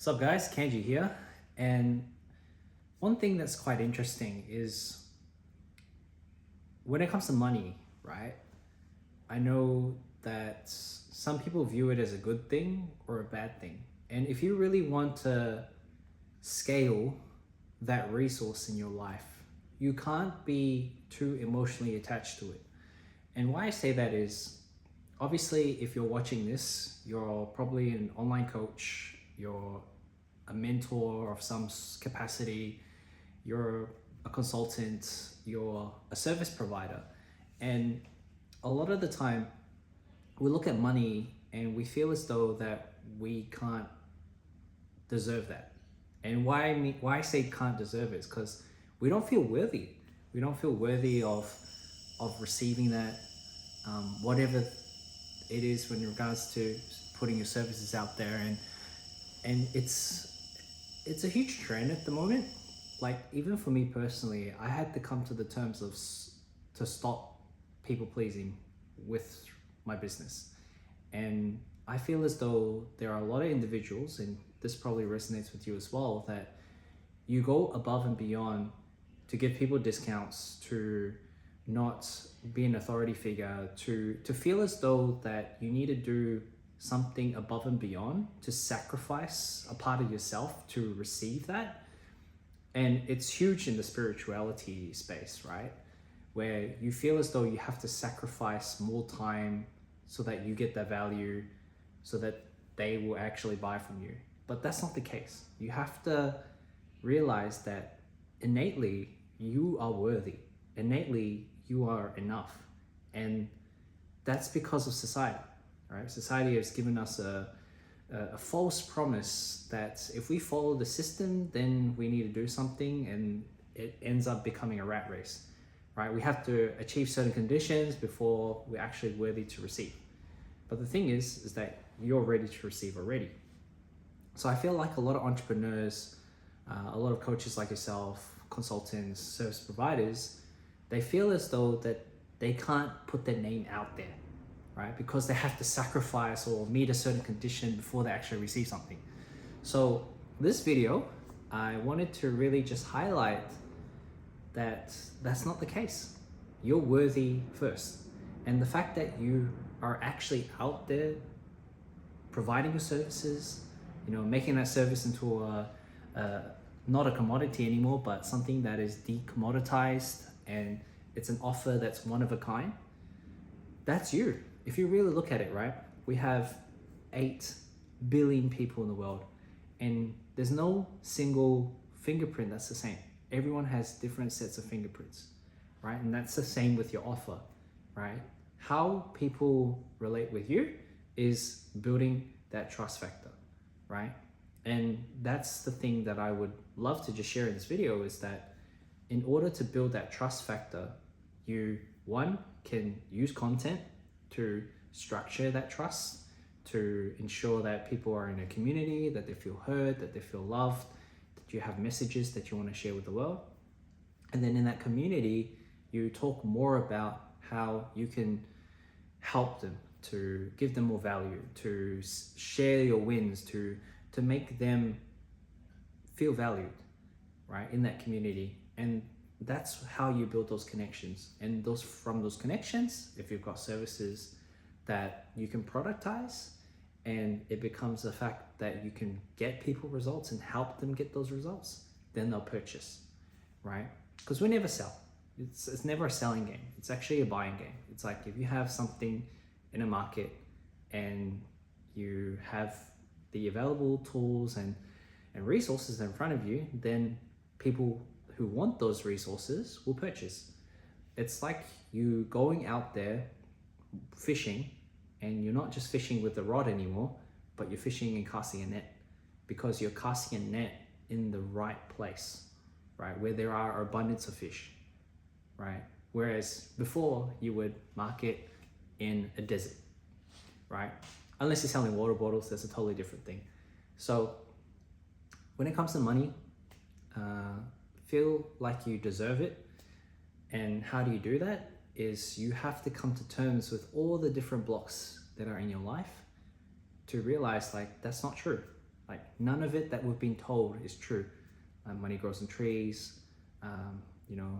What's up, guys? Kenji here. And one thing that's quite interesting is when it comes to money, right? I know that some people view it as a good thing or a bad thing. And if you really want to scale that resource in your life, you can't be too emotionally attached to it. And why I say that is obviously, if you're watching this, you're probably an online coach, you're a mentor of some capacity, you're a consultant, you're a service provider. And a lot of the time, we look at money and we feel as though that we can't deserve that. And why I say can't deserve it is because we don't feel worthy. We don't feel worthy of receiving that, whatever it is in regards to putting your services out there. And it's a huge trend at the moment. Like, even for me personally, I had to come to the terms of to stop people pleasing with my business. And I feel as though there are a lot of individuals, and this probably resonates with you as well, that you go above and beyond to give people discounts, to not be an authority figure, to feel as though that you need to do something above and beyond, to sacrifice a part of yourself to receive that. And it's huge in the spirituality space, right? Where you feel as though you have to sacrifice more time so that you get that value, so that they will actually buy from you. But that's not the case. You have to realize that innately you are worthy. Innately you are enough. And that's because of society, right? Society has given us a false promise that if we follow the system, then we need to do something, and it ends up becoming a rat race, right? We have to achieve certain conditions before we're actually worthy to receive. But the thing is that you're ready to receive already. So I feel like a lot of entrepreneurs, a lot of coaches like yourself, consultants, service providers, they feel as though that they can't put their name out there, right? Because they have to sacrifice or meet a certain condition before they actually receive something. So this video, I wanted to really just highlight that that's not the case. You're worthy first. And the fact that you are actually out there providing your services, making that service into not a commodity anymore, but something that is decommoditized, and it's an offer that's one of a kind. That's you. If you really look at it, right? We have 8 billion people in the world, and there's no single fingerprint that's the same. Everyone has different sets of fingerprints, right? And that's the same with your offer, right? How people relate with you is building that trust factor, right? And that's the thing that I would love to just share in this video, is that in order to build that trust factor, you, one, can use content to structure that trust, to ensure that people are in a community, that they feel heard, that they feel loved, that you have messages that you want to share with the world. And then in that community, you talk more about how you can help them, to give them more value, to share your wins, to make them feel valued, right, in that community. And that's how you build those connections. And from those connections, if you've got services that you can productize, and it becomes a fact that you can get people results and help them get those results, then they'll purchase, right? Because we never sell. It's never a selling game. It's actually a buying game. It's like, if you have something in a market and you have the available tools and resources in front of you, then people who want those resources will purchase. It's like you going out there fishing, and you're not just fishing with the rod anymore, but you're fishing and casting a net, because you're casting a net in the right place, right? Where there are abundance of fish, right? Whereas before you would market in a desert, right? Unless you're selling water bottles, that's a totally different thing. So when it comes to money, feel like you deserve it. And how do you do that? Is you have to come to terms with all the different blocks that are in your life to realize, like, that's not true. Like none of it that we've been told is true. Money grows on trees. You know,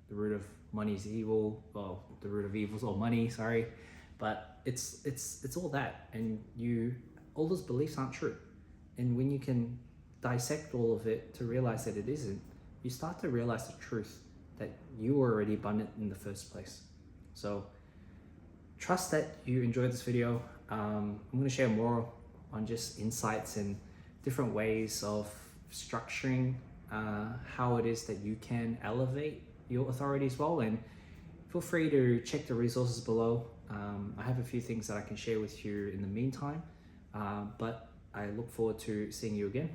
the root of money is evil. Well, the root of evil is all money. Sorry, but it's all that, and all those beliefs aren't true. And when you can dissect all of it to realize that it isn't, you start to realize the truth that you were already abundant in the first place. So trust that you enjoyed this video. I'm going to share more on just insights and different ways of structuring how it is that you can elevate your authority as well. And feel free to check the resources below. I have a few things that I can share with you in the meantime, but I look forward to seeing you again.